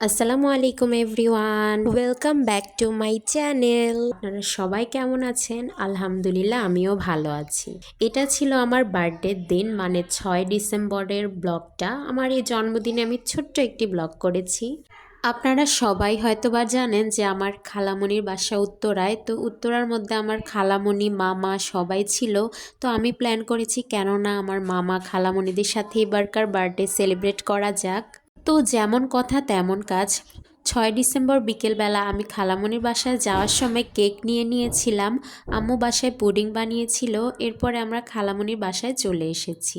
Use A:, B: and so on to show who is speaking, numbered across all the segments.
A: আসসালামু আলাইকুম everyone, welcome back to my channel. আপনারা সবাই কেমন আছেন? আলহামদুলিল্লাহ, আমিও ভালো আছি। এটা ছিল আমার বার্থডের দিন, মানে 6 ডিসেম্বরের ব্লগটা। আমার এই জন্মদিনে আমি ছোট্ট একটি ব্লগ করেছি। আপনারা সবাই হয়তোবা জানেন যে আমার খালামণির বাসা উত্তরায়। তো উত্তরার মধ্যে আমার খালামণি, মামা সবাই ছিল। তো আমি প্ল্যান করেছি কেননা আমার মামা খালামণিদের সাথে এবারকার বার্থডে সেলিব্রেট করা যাক। তো যেমন কথা তেমন কাজ। 6 ডিসেম্বর বিকেলবেলা আমি খালামণির বাসায় যাওয়ার সময় কেক নিয়ে নিয়েছিলাম। আম্মু বাসায় পুডিং বানিয়েছিল। এরপরে আমরা খালামণির বাসায় চলে এসেছি।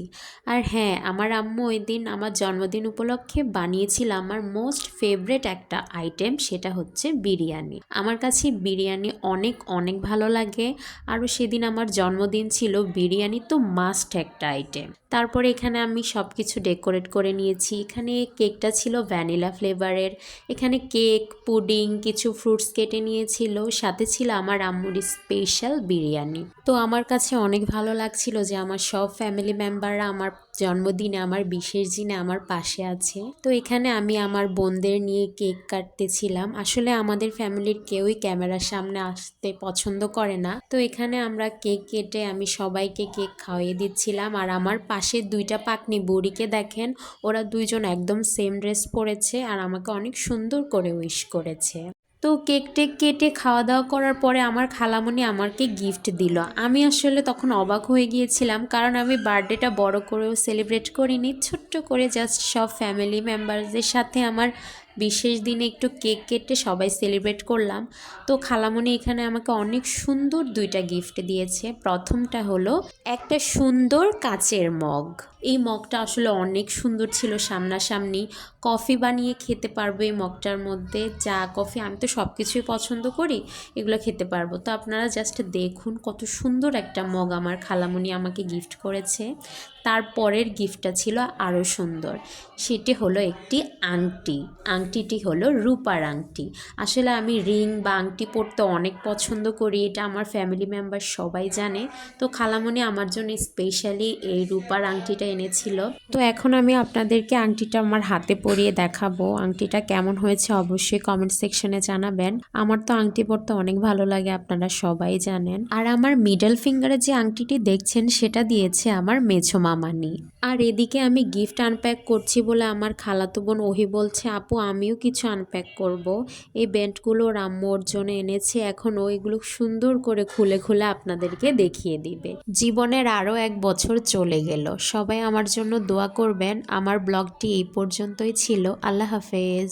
A: আর হ্যাঁ, আমার আম্মু ওই দিন আমার জন্মদিন উপলক্ষে বানিয়েছিল আমার মোস্ট ফেভারেট একটা আইটেম, সেটা হচ্ছে বিরিয়ানি। আমার কাছে বিরিয়ানি অনেক অনেক ভালো লাগে। আরও সেদিন আমার জন্মদিন ছিল, বিরিয়ানি তো মাস্ট একটা আইটেম। তারপরে এখানে আমি সব কিছু ডেকোরেট করে নিয়েছি। এখানে কেকটা ছিল ভ্যানিলা ফ্লেভারের। এখানে কেক, পুডিং, কিছু ফ্রুটস কেটে নিয়েছিল, সাথে ছিল আমার আম্মুর স্পেশাল বিরিয়ানি। তো আমার কাছে অনেক ভালো লাগছিল যে আমার সব ফ্যামিলি মেম্বাররা আমার জন্মদিনে, আমার বিশেষ দিনে আমার পাশে আছে। তো এখানে আমি আমার বোনদের নিয়ে কেক কাটতেছিলাম। আসলে আমাদের ফ্যামিলির কেউই ক্যামেরার সামনে আসতে পছন্দ করে না। তো এখানে আমরা কেক কেটে আমি সবাইকে কেক খাওয়িয়ে দিচ্ছিলাম। আর আমার পাশের দুইটা পাকনি বুড়িকে দেখেন, ওরা দুইজন একদম সেম ড্রেস পরেছে আর আমাকে অনেক সুন্দর করে উইশ করেছে। তো কেক টেক কেটে খাওয়া দাওয়া করার পরে আমার খালামণি আমাকে গিফট দিল। আমি আসলে তখন অবাক হয়ে গিয়েছিলাম, কারণ আমি বার্থডেটা বড় করেও সেলিব্রেট করিনি, ছোট্ট করে জাস্ট সব ফ্যামিলি মেম্বারদের সাথে আমার বিশেষ দিনে একটু কেক কেটে সবাই সেলিব্রেট করলাম। তো খালামণি এখানে আমাকে অনেক সুন্দর দুইটা গিফট দিয়েছে। প্রথমটা হলো একটা সুন্দর কাচের মগ। এই মগটা আসলে অনেক সুন্দর ছিল, সামনাসামনি কফি বানিয়ে খেতে পারবো এই মগটার মধ্যে। চা, কফি, আমি তো সব কিছুই পছন্দ করি, এগুলো খেতে পারবো। তো আপনারা জাস্ট দেখুন কত সুন্দর একটা মগ আমার খালামণি আমাকে গিফট করেছে। তারপরের গিফটটা ছিল আরও সুন্দর, সেটি হলো একটি আংটি। আংটিটি হলো রূপার আংটি। আসলে আমি রিং বা আংটি পরতে অনেক পছন্দ করি, এটা আমার ফ্যামিলি মেম্বার সবাই জানে। তো খালামণি আমার জন্য স্পেশালি এই রূপার আংটিটা এনেছিল। তো এখন আমি আপনাদেরকে আংটিটা আমার হাতে পরিয়ে দেখাবো। আংটিটা কেমন হয়েছে অবশ্যই কমেন্ট সেকশনে জানাবেন। আমার তো আংটি পরতে অনেক ভালো লাগে, আপনারা সবাই জানেন। আর আমার মিডল ফিঙ্গারে যে আংটিটি দেখছেন সেটা দিয়েছে আমার মেছো মামানি। আর এদিকে আমি গিফট আনপ্যাক করছি বলে আমার খালাতো বোন ওহি বলছে, আপু আমিও কিছু আনপ্যাক করব। এই বেন্টগুলো ওর আম্মু ওর জন্য এনেছে, এখন ওইগুলো সুন্দর করে খুলে খুলে আপনাদেরকে দেখিয়ে দিবে। জীবনের আরও 1 বছর চলে গেল, সবাই আমার জন্য দোয়া করবেন। আমার ব্লগটি এই পর্যন্তই ছিল। আল্লাহ হাফেজ।